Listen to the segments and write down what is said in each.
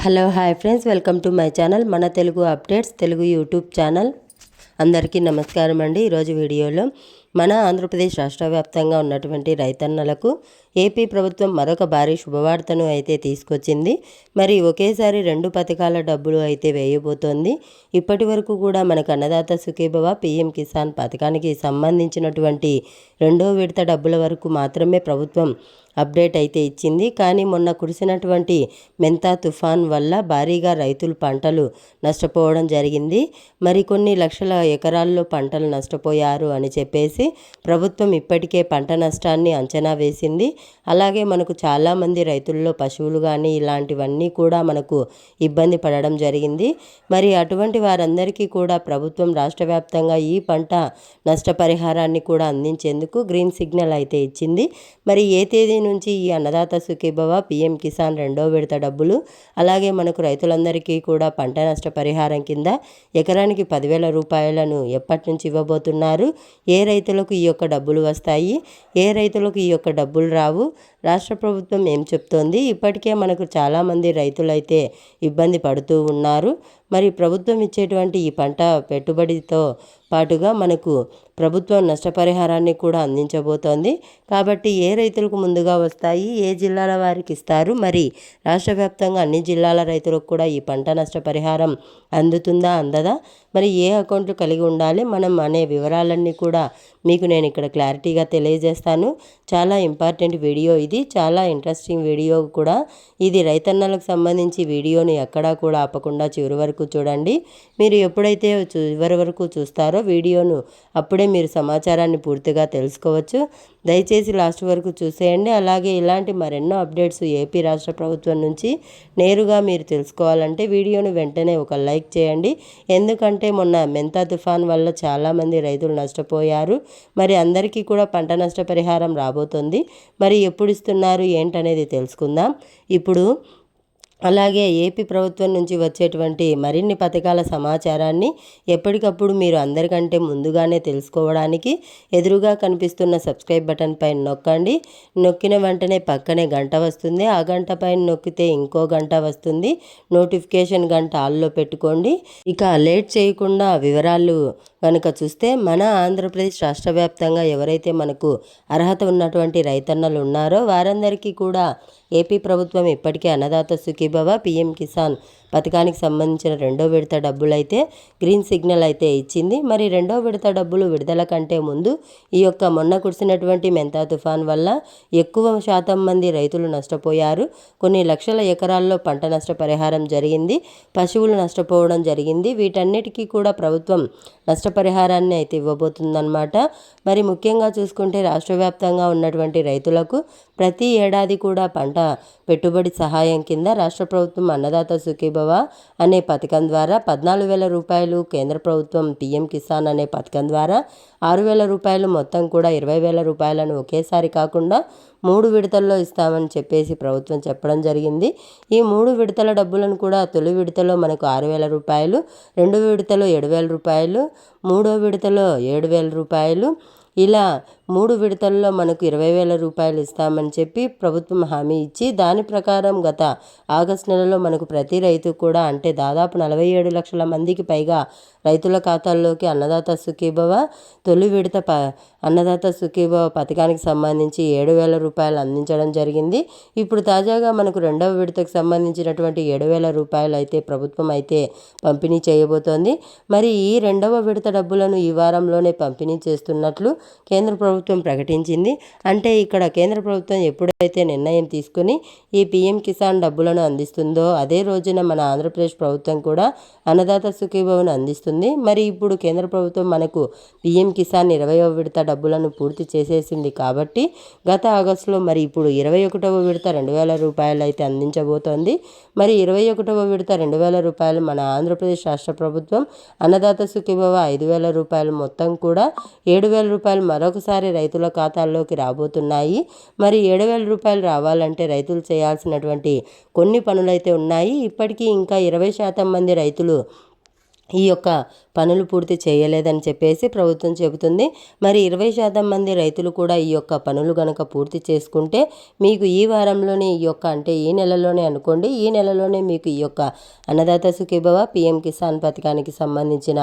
Hello hi friends, welcome to my channel మన Telugu updates Telugu YouTube channel. అందరికీ నమస్కారం అండి. ఈరోజు వీడియోలో మన ఆంధ్రప్రదేశ్ రాష్ట్ర వ్యాప్తంగా ఉన్నటువంటి రైతన్నలకు ఏపీ ప్రభుత్వం మరొక భారీ శుభవార్తను అయితే తీసుకొచ్చింది. మరి ఒకేసారి 2 పథకాల డబ్బులు అయితే వేయబోతోంది. ఇప్పటి వరకు కూడా మనకు అన్నదాత సుఖీభవ పీఎం కిసాన్ పథకానికి సంబంధించినటువంటి 2వ విడత డబ్బుల వరకు మాత్రమే ప్రభుత్వం అప్డేట్ అయితే ఇచ్చింది. కానీ మొన్న కురిసినటువంటి మెంతా తుఫాన్ వల్ల భారీగా రైతులు పంటలు నష్టపోవడం జరిగింది. మరికొన్ని లక్షల ఎకరాల్లో పంటలు నష్టపోయారు అని చెప్పేసి ప్రభుత్వం ఇప్పటికే పంట నష్టాన్ని అంచనా వేసింది. అలాగే మనకు చాలామంది రైతుల్లో పశువులు కానీ ఇలాంటివన్నీ కూడా మనకు ఇబ్బంది పడడం జరిగింది. మరి అటువంటి వారందరికీ కూడా ప్రభుత్వం రాష్ట్ర వ్యాప్తంగా ఈ పంట నష్టపరిహారాన్ని కూడా అందించేందుకు గ్రీన్ సిగ్నల్ అయితే ఇచ్చింది. మరి ఏ తేదీ నుంచి ఈ అన్నదాత సుఖీభవ పీఎం కిసాన్ 2వ విడత డబ్బులు, అలాగే మనకు రైతులందరికీ కూడా పంట నష్టపరిహారం కింద ఎకరానికి 10,000 రూపాయలను ఎప్పటి నుంచి ఇవ్వబోతున్నారు, ఏ రైతులకు ఈ యొక్క డబ్బులు వస్తాయి, ఏ రైతులకు ఈ యొక్క డబ్బులు రావు, రాష్ట్ర ప్రభుత్వం ఏం చెప్తోంది. ఇప్పటికే మనకు చాలామంది రైతులైతే ఇబ్బంది పడుతూ ఉన్నారు. మరి ప్రభుత్వం ఇచ్చేటువంటి ఈ పంట పెట్టుబడితో పాటుగా మనకు ప్రభుత్వం నష్టపరిహారాన్ని కూడా అందించబోతోంది. కాబట్టి ఏ రైతులకు ముందుగా వస్తాయి, ఏ జిల్లాల వారికి ఇస్తారు, మరి రాష్ట్ర వ్యాప్తంగా అన్ని జిల్లాల రైతులకు కూడా ఈ పంట నష్టపరిహారం అందుతుందా అందదా, మరి ఏ అకౌంట్లు కలిగి ఉండాలి మనం అనే వివరాలన్నీ కూడా మీకు నేను ఇక్కడ క్లారిటీగా తెలియజేస్తాను. చాలా ఇంపార్టెంట్ వీడియో ఇది, చాలా ఇంట్రెస్టింగ్ వీడియో కూడా ఇది. రైతన్నలకు సంబంధించి వీడియోని ఎక్కడా కూడా ఆపకుండా చివరి వరకు చూడండి. మీరు ఎప్పుడైతే చివరి వరకు చూస్తారో వీడియోను అప్పుడే మీరు సమాచారాన్ని పూర్తిగా తెలుసుకోవచ్చు. దయచేసి లాస్ట్ వరకు చూసేయండి. అలాగే ఇలాంటి మరెన్నో అప్డేట్స్ ఏపీ రాష్ట్ర ప్రభుత్వం నుంచి నేరుగా మీరు తెలుసుకోవాలంటే వీడియోను వెంటనే ఒక లైక్ చేయండి. ఎందుకంటే మొన్న మెంతా తుఫాన్ వల్ల చాలామంది రైతులు నష్టపోయారు. మరి అందరికీ కూడా పంట నష్టపరిహారం రాబోతుంది. మరి ఎప్పుడు ఇస్తున్నారు ఏంటనేది తెలుసుకుందాం ఇప్పుడు. అలాగే ఏపీ ప్రభుత్వం నుంచి వచ్చేటువంటి మరిన్ని పథకాల సమాచారాన్ని ఎప్పటికప్పుడు మీరు అందరికంటే ముందుగానే తెలుసుకోవడానికి ఎదురుగా కనిపిస్తున్న సబ్స్క్రైబ్ బటన్ పైన నొక్కండి. నొక్కిన వెంటనే పక్కనే గంట వస్తుంది. ఆ గంట పైన నొక్కితే ఇంకో గంట వస్తుంది. నోటిఫికేషన్ గంట ఆల్లో పెట్టుకోండి. ఇక లేట్ చేయకుండా వివరాలు కనుక చూస్తే మన ఆంధ్రప్రదేశ్ రాష్ట్ర వ్యాప్తంగా ఎవరైతే మనకు అర్హత ఉన్నటువంటి రైతన్నలు ఉన్నారో వారందరికీ కూడా ఏపీ ప్రభుత్వం ఇప్పటికే అన్నదాత సుఖీభవ పీఎం కిసాన్ పథకానికి సంబంధించిన 2వ విడత డబ్బులు అయితే గ్రీన్ సిగ్నల్ అయితే ఇచ్చింది. మరి 2వ విడత డబ్బులు విడుదల కంటే ముందు ఈ యొక్క మొన్న కురిసినటువంటి మెంతా తుఫాన్ వల్ల ఎక్కువ శాతం మంది రైతులు నష్టపోయారు. కొన్ని లక్షల ఎకరాల్లో పంట నష్టపరిహారం జరిగింది, పశువులు నష్టపోవడం జరిగింది. వీటన్నిటికీ కూడా ప్రభుత్వం నష్టపరిహారాన్ని అయితే ఇవ్వబోతుందన్నమాట. మరి ముఖ్యంగా చూసుకుంటే రాష్ట్ర వ్యాప్తంగా ఉన్నటువంటి రైతులకు ప్రతి ఏడాది కూడా పంట పెట్టుబడి సహాయం కింద రాష్ట్ర ప్రభుత్వం అన్నదాత సుఖీభవ అనే పథకం ద్వారా 14,000 రూపాయలు, కేంద్ర ప్రభుత్వం పీఎం కిసాన్ అనే పథకం ద్వారా 6,000 రూపాయలు, మొత్తం కూడా 20,000 రూపాయలను ఒకేసారి కాకుండా 3 విడతల్లో ఇస్తామని చెప్పేసి ప్రభుత్వం చెప్పడం జరిగింది. ఈ 3 విడతల డబ్బులను కూడా తొలి విడతలో మనకు 6,000 రూపాయలు, 2వ విడతలో 7,000 రూపాయలు, 3వ విడతలో 7,000 రూపాయలు, ఇలా 3 విడతల్లో మనకు 20,000 రూపాయలు ఇస్తామని చెప్పి ప్రభుత్వం హామీ ఇచ్చి దాని ప్రకారం గత ఆగస్టు నెలలో మనకు ప్రతి రైతు కూడా అంటే దాదాపు 47 లక్షల మందికి పైగా రైతుల ఖాతాల్లోకి అన్నదాత సుఖీభవ తొలి విడత అన్నదాత సుఖీభవ పథకానికి సంబంధించి 7,000 రూపాయలు అందించడం జరిగింది. ఇప్పుడు తాజాగా మనకు 2వ విడతకు సంబంధించినటువంటి 7,000 రూపాయలు అయితే ప్రభుత్వం అయితే పంపిణీ చేయబోతోంది. మరి ఈ 2వ విడత డబ్బులను ఈ వారంలోనే పంపిణీ చేస్తున్నట్లు కేంద్ర ప్రభుత్వం ప్రకటించింది. అంటే ఇక్కడ కేంద్ర ప్రభుత్వం ఎప్పుడైతే నిర్ణయం తీసుకుని ఈ పీఎం కిసాన్ డబ్బులను అందిస్తుందో అదే రోజున మన ఆంధ్రప్రదేశ్ ప్రభుత్వం కూడా అన్నదాత సుఖీభవను అందిస్తుంది. మరి ఇప్పుడు కేంద్ర ప్రభుత్వం మనకు పీఎం కిసాన్ 20వ విడత డబ్బులను పూర్తి చేసేసింది కాబట్టి గత ఆగస్టులో మరి ఇప్పుడు 21వ విడత 2,000 రూపాయలు అయితే అందించబోతోంది. మరి 21వ విడత 2,000 రూపాయలు మన ఆంధ్రప్రదేశ్ రాష్ట్ర ప్రభుత్వం అన్నదాత సుఖీభవ 5,000 రూపాయలు, మొత్తం కూడా 7,000 రూపాయలు మరొకసారి రైతుల ఖాతాల్లోకి రాబోతున్నాయి. మరి 7,000 రూపాయలు రావాలంటే రైతులు చేయాల్సినటువంటి కొన్ని పనులైతే ఉన్నాయి. ఇప్పటికీ ఇంకా 20% మంది రైతులు ఈ యొక్క పనులు పూర్తి చేయలేదని చెప్పేసి ప్రభుత్వం చెబుతుంది. మరి 20% మంది రైతులు కూడా ఈ యొక్క పనులు గనక పూర్తి చేసుకుంటే మీకు ఈ వారంలోనే ఈ యొక్క అంటే ఈ నెలలోనే అనుకోండి, ఈ నెలలోనే మీకు ఈ యొక్క అన్నదాత సుఖీభవ పీఎం కిసాన్ పథకానికి సంబంధించిన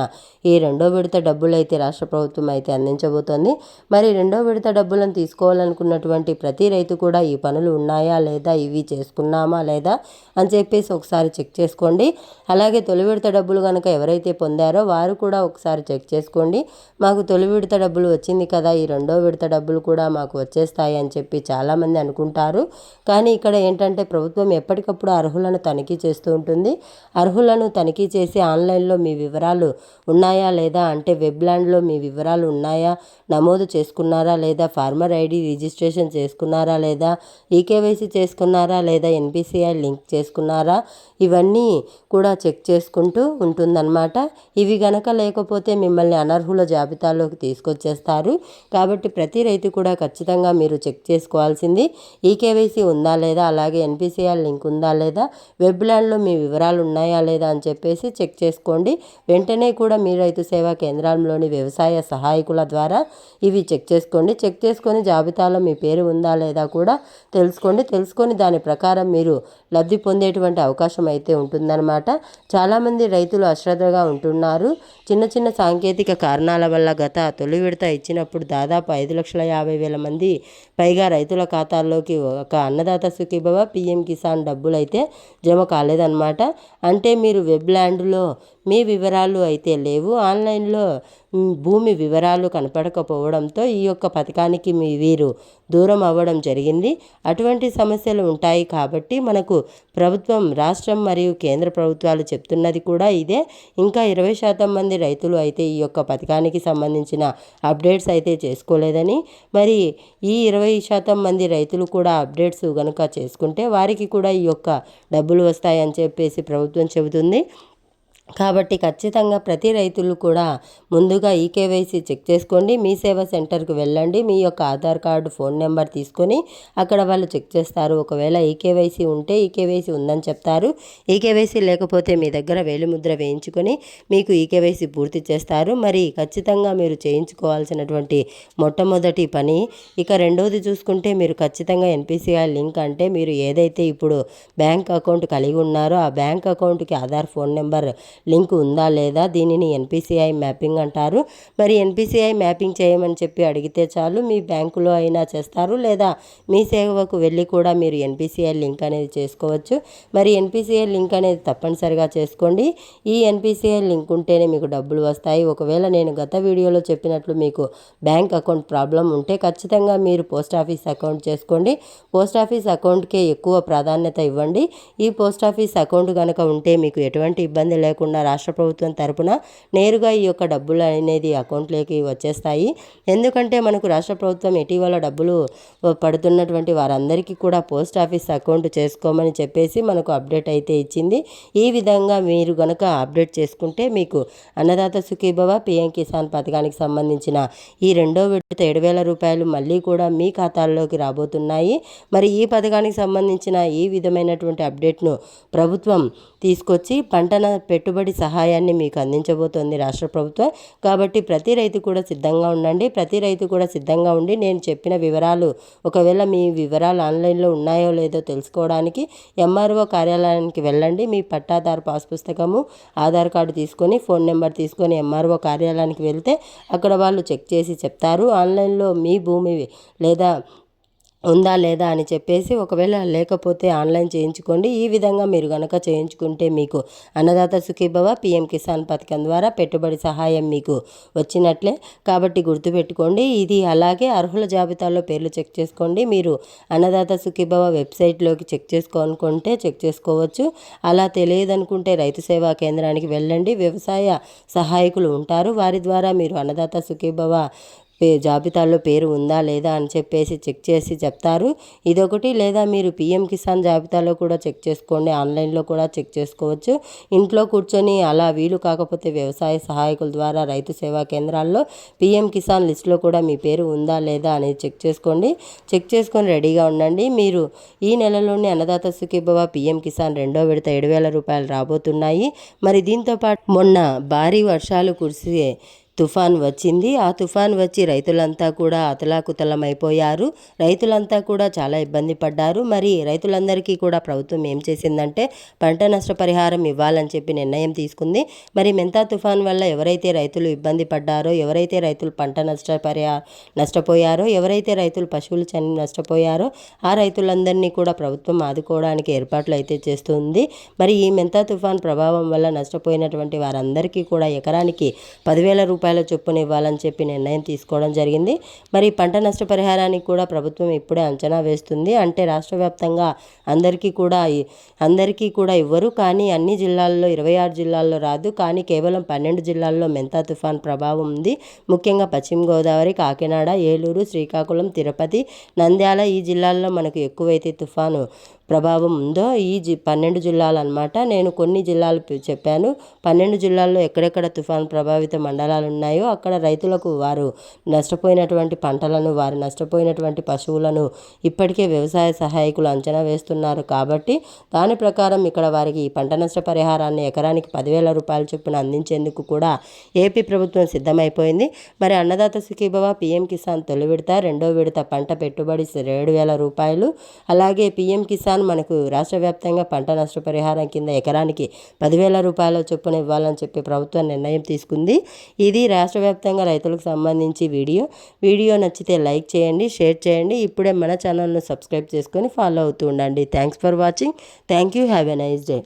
ఈ రెండో విడత డబ్బులు అయితే రాష్ట్ర ప్రభుత్వం అయితే అందించబోతోంది. మరి రెండో విడత డబ్బులను తీసుకోవాలనుకున్నటువంటి ప్రతి రైతు కూడా ఈ పనులు ఉన్నాయా లేదా, ఇవి చేసుకున్నామా లేదా అని చెప్పేసి ఒకసారి చెక్ చేసుకోండి. అలాగే తొలి విడత డబ్బులు కనుక ఎవరైతే పొందారో వారు కూడా ఒకసారి చెక్ చేసుకోండి. మాకు తొలి విడత డబ్బులు వచ్చింది కదా, ఈ రెండో విడత డబ్బులు కూడా మాకు వచ్చేస్తాయి అని చెప్పి చాలామంది అనుకుంటారు. కానీ ఇక్కడ ఏంటంటే ప్రభుత్వం ఎప్పటికప్పుడు అర్హులను తనిఖీ చేస్తూ ఉంటుంది. అర్హులను తనిఖీ చేసి ఆన్లైన్లో మీ వివరాలు ఉన్నాయా లేదా, అంటే వెబ్లాండ్లో మీ వివరాలు ఉన్నాయా, నమోదు చేసుకున్నారా లేదా, ఫార్మర్ ఐడి రిజిస్ట్రేషన్ చేసుకున్నారా లేదా, ఈకేవైసీ చేసుకున్నారా లేదా, ఎన్పిసిఐ లింక్ చేసుకున్నారా, ఇవన్నీ కూడా చెక్ చేసుకుంటూ ఉంటుందన్నమాట. ఇవి గనక లేకపోతే మిమ్మల్ని అనర్హుల జాబితాలోకి తీసుకొచ్చేస్తారు. కాబట్టి ప్రతి రైతు కూడా ఖచ్చితంగా మీరు చెక్ చేసుకోవాల్సింది ఈకేవైసీ ఉందా లేదా, అలాగే ఎన్పిసిఐ లింక్ ఉందా లేదా, వెబ్లాండ్లో మీ వివరాలు ఉన్నాయా లేదా అని చెప్పేసి చెక్ చేసుకోండి. వెంటనే కూడా మీ రైతు సేవా కేంద్రంలోని వ్యవసాయ సహాయకుల ద్వారా ఇవి చెక్ చేసుకోండి. చెక్ చేసుకొని జాబితాలో మీ పేరు ఉందా లేదా కూడా తెలుసుకొని దాని ప్రకారం మీరు లబ్ధి పొందేటువంటి అవకాశం అయితే ఉంటుందన్నమాట. చాలామంది రైతులు అశ్రద్ధగా ఉంటున్నారు. చిన్న చిన్న సాంకేతిక కారణాల వల్ల గత తొలి విడత ఇచ్చినప్పుడు దాదాపు 5,50,000 మంది పైగా రైతుల ఖాతాల్లోకి ఒక అన్నదాత సుఖీభవ పీఎం కిసాన్ డబ్బులు అయితే జమ కాలేదన్నమాట. అంటే మీరు వెబ్లాండ్లో మీ వివరాలు అయితే లేవు, ఆన్లైన్లో భూమి వివరాలు కనపడకపోవడంతో ఈ యొక్క పథకానికి వీరు దూరం అవ్వడం జరిగింది. అటువంటి సమస్యలు ఉంటాయి కాబట్టి మనకు ప్రభుత్వం, రాష్ట్రం మరియు కేంద్ర ప్రభుత్వాలు చెప్తున్నది కూడా ఇదే. ఇంకా 20% మంది రైతులు అయితే ఈ యొక్క పథకానికి సంబంధించిన అప్డేట్స్ అయితే చేసుకోలేదని, మరి ఈ 20% మంది రైతులు కూడా అప్డేట్స్ కనుక చేసుకుంటే వారికి కూడా ఈ యొక్క డబ్బులు వస్తాయని చెప్పేసి ప్రభుత్వం చెబుతుంది. కాబట్టి ఖచ్చితంగా ప్రతి రైతులు కూడా ముందుగా ఈకేవైసీ చెక్ చేసుకోండి. మీ సేవా సెంటర్కి వెళ్ళండి, మీ యొక్క ఆధార్ కార్డు, ఫోన్ నెంబర్ తీసుకొని అక్కడ వాళ్ళు చెక్ చేస్తారు. ఒకవేళ ఈకేవైసీ ఉంటే ఈకేవైసీ ఉందని చెప్తారు. ఈకేవైసీ లేకపోతే మీ దగ్గర వేలిముద్ర వేయించుకొని మీకు ఈకేవైసీ పూర్తి చేస్తారు. మరి ఖచ్చితంగా మీరు చేయించుకోవాల్సినటువంటి మొట్టమొదటి పని. ఇక రెండోది చూసుకుంటే మీరు ఖచ్చితంగా ఎన్పిసిఐ లింక్, అంటే మీరు ఏదైతే ఇప్పుడు బ్యాంక్ అకౌంట్ కలిగి ఉన్నారో ఆ బ్యాంక్ అకౌంట్కి ఆధార్, ఫోన్ నెంబర్ లింక్ ఉందా లేదా, దీనిని ఎన్పిసిఐ మ్యాపింగ్ అంటారు. మరి ఎన్పిసిఐ మ్యాపింగ్ చేయమని చెప్పి అడిగితే చాలు, మీ బ్యాంకులో అయినా చేస్తారు, లేదా మీ సేవకు వెళ్ళి కూడా మీరు ఎన్పిసిఐ లింక్ అనేది చేసుకోవచ్చు. మరి ఎన్పిసిఐ లింక్ అనేది తప్పనిసరిగా చేసుకోండి. ఈ ఎన్పిసిఐ లింక్ ఉంటేనే మీకు డబ్బులు వస్తాయి. ఒకవేళ నేను గత వీడియోలో చెప్పినట్లు మీకు బ్యాంక్ అకౌంట్ ప్రాబ్లం ఉంటే ఖచ్చితంగా మీరు పోస్ట్ ఆఫీస్ అకౌంట్ చేసుకోండి. పోస్ట్ ఆఫీస్ అకౌంట్కే ఎక్కువ ప్రాధాన్యత ఇవ్వండి. ఈ పోస్ట్ ఆఫీస్ అకౌంట్ కనుక ఉంటే మీకు ఎటువంటి ఇబ్బంది లేకుండా రాష్ట్ర ప్రభుత్వం తరపున నేరుగా ఈ యొక్క డబ్బులు అనేది అకౌంట్లోకి వచ్చేస్తాయి. ఎందుకంటే మనకు రాష్ట్ర ప్రభుత్వం ఇటీవల డబ్బులు పడుతున్నటువంటి వారందరికీ కూడా పోస్ట్ ఆఫీస్ అకౌంట్ చేసుకోమని చెప్పేసి మనకు అప్డేట్ అయితే ఇచ్చింది. ఈ విధంగా మీరు గనక అప్డేట్ చేసుకుంటే మీకు అన్నదాత సుఖీభవ పీఎం కిసాన్ పథకానికి సంబంధించిన ఈ రెండో విడత 7,000 రూపాయలు మళ్ళీ కూడా మీ ఖాతాల్లోకి రాబోతున్నాయి. మరి ఈ పథకానికి సంబంధించిన ఈ విధమైనటువంటి అప్డేట్ను ప్రభుత్వం తీసుకొచ్చి పంటన పెట్టుబడి సహాయాన్ని మీకు అందించబోతోంది రాష్ట్ర ప్రభుత్వం. కాబట్టి ప్రతి రైతు కూడా సిద్ధంగా ఉండండి. ప్రతి రైతు కూడా సిద్ధంగా ఉండి నేను చెప్పిన వివరాలు, ఒకవేళ మీ వివరాలు ఆన్లైన్లో ఉన్నాయో లేదో తెలుసుకోవడానికి ఎంఆర్ఓ కార్యాలయానికి వెళ్ళండి. మీ పట్టాదారు పాస్ పుస్తకము, ఆధార్ కార్డు తీసుకొని, ఫోన్ నెంబర్ తీసుకొని ఎంఆర్ఓ కార్యాలయానికి వెళ్తే అక్కడ వాళ్ళు చెక్ చేసి చెప్తారు ఆన్లైన్లో మీ భూమి లేదా ఉందా లేదా అని చెప్పేసి. ఒకవేళ లేకపోతే ఆన్లైన్ చేయించుకోండి. ఈ విధంగా మీరు కనుక చేయించుకుంటే మీకు అన్నదాత సుఖీభవ పీఎం కిసాన్ పథకం ద్వారా పెట్టుబడి సహాయం మీకు వచ్చినట్లే. కాబట్టి గుర్తుపెట్టుకోండి ఇది. అలాగే అర్హుల జాబితాలో పేర్లు చెక్ చేసుకోండి. మీరు అన్నదాత సుఖీభవ వెబ్సైట్లోకి చెక్ చేసుకోవాలనుకుంటే చెక్ చేసుకోవచ్చు. అలా తెలియదనుకుంటే రైతు సేవా కేంద్రానికి వెళ్ళండి. వ్యవసాయ సహాయకులు ఉంటారు, వారి ద్వారా మీరు అన్నదాత సుఖీభవ జాబితాలో పేరు ఉందా లేదా అని చెప్పేసి చెక్ చేసి చెప్తారు. ఇదొకటి. లేదా మీరు పిఎం కిసాన్ జాబితాలో కూడా చెక్ చేసుకోండి, ఆన్లైన్లో కూడా చెక్ చేసుకోవచ్చు. ఇంట్లో కూర్చొని అలా వీలు కాకపోతే వ్యవసాయ సహాయకుల ద్వారా రైతు సేవా కేంద్రాల్లో పిఎం కిసాన్ లిస్టులో కూడా మీ పేరు ఉందా లేదా అనేది చెక్ చేసుకోండి. చెక్ చేసుకొని రెడీగా ఉండండి. మీరు ఈ నెలలోనే అన్నదాత సుఖీభవ పిఎం కిసాన్ రెండో విడత 7,000 రూపాయలు రాబోతున్నాయి. మరి దీంతోపాటు మొన్న భారీ వర్షాలు కురిసే తుఫాన్ వచ్చింది. ఆ తుఫాన్ వచ్చి రైతులంతా కూడా అతలాకుతలమైపోయారు. రైతులంతా కూడా చాలా ఇబ్బంది పడ్డారు. మరి రైతులందరికీ కూడా ప్రభుత్వం ఏం చేసిందంటే పంట నష్టపరిహారం ఇవ్వాలని చెప్పి నిర్ణయం తీసుకుంది. మరి మెంతా తుఫాన్ వల్ల ఎవరైతే రైతులు ఇబ్బంది పడ్డారో, ఎవరైతే రైతులు పంట నష్టపోయారో, ఎవరైతే రైతులు పశువులు నష్టపోయారో ఆ రైతులందరినీ కూడా ప్రభుత్వం ఆదుకోవడానికి ఏర్పాట్లు అయితే చేస్తుంది. మరి ఈ మెంతా తుఫాన్ ప్రభావం వల్ల నష్టపోయినటువంటి వారందరికీ కూడా ఎకరానికి 10,000 రూపాయల చొప్పున ఇవ్వాలని చెప్పి నిర్ణయం తీసుకోవడం జరిగింది. మరి పంట నష్టపరిహారానికి కూడా ప్రభుత్వం ఇప్పుడే అంచనా వేస్తుంది. అంటే రాష్ట్ర వ్యాప్తంగా అందరికీ కూడా ఇవ్వరు. కానీ అన్ని జిల్లాల్లో 26 జిల్లాల్లో రాదు. కానీ కేవలం 12 జిల్లాల్లో మెంతా తుఫాన్ ప్రభావం ఉంది. ముఖ్యంగా పశ్చిమ గోదావరి, కాకినాడ, ఏలూరు, శ్రీకాకుళం, తిరుపతి, నంద్యాల ఈ జిల్లాల్లో మనకు ఎక్కువైతే తుఫాను ప్రభావం ఉందో ఈ 12 జిల్లాలు అన్నమాట. నేను కొన్ని జిల్లాలు చెప్పాను. 12 జిల్లాల్లో ఎక్కడెక్కడ తుఫాన్ ప్రభావిత మండలాలు ఉన్నాయో అక్కడ రైతులకు వారు నష్టపోయినటువంటి పంటలను, వారు నష్టపోయినటువంటి పశువులను ఇప్పటికే వ్యవసాయ సహాయకులు అంచనా వేస్తున్నారు. కాబట్టి దాని ప్రకారం ఇక్కడ వారికి ఈ పంట నష్ట పరిహారాన్ని ఎకరానికి 10,000 రూపాయల చొప్పున అందించేందుకు కూడా ఏపీ ప్రభుత్వం సిద్ధమైపోయింది. మరి అన్నదాత సుఖీభవ పిఎం కిసాన్ తొలి విడత, రెండో విడత పంట పెట్టుబడి 7,000 రూపాయలు, అలాగే పిఎం కిసాన్ మనకు రాష్ట్ర వ్యాప్తంగా పంట నష్టపరిహారం కింద ఎకరానికి 10,000 రూపాయల చొప్పున ఇవ్వాలని చెప్పి ప్రభుత్వం నిర్ణయం తీసుకుంది. ఇది రాష్ట్ర వ్యాప్తంగా రైతులకు సంబంధించి వీడియో నచ్చితే లైక్ చేయండి, షేర్ చేయండి. ఇప్పుడే మన ఛానల్ను సబ్స్క్రైబ్ చేసుకొని ఫాలో అవుతూ ఉండండి. Thanks for watching. Thank you. Have a nice day.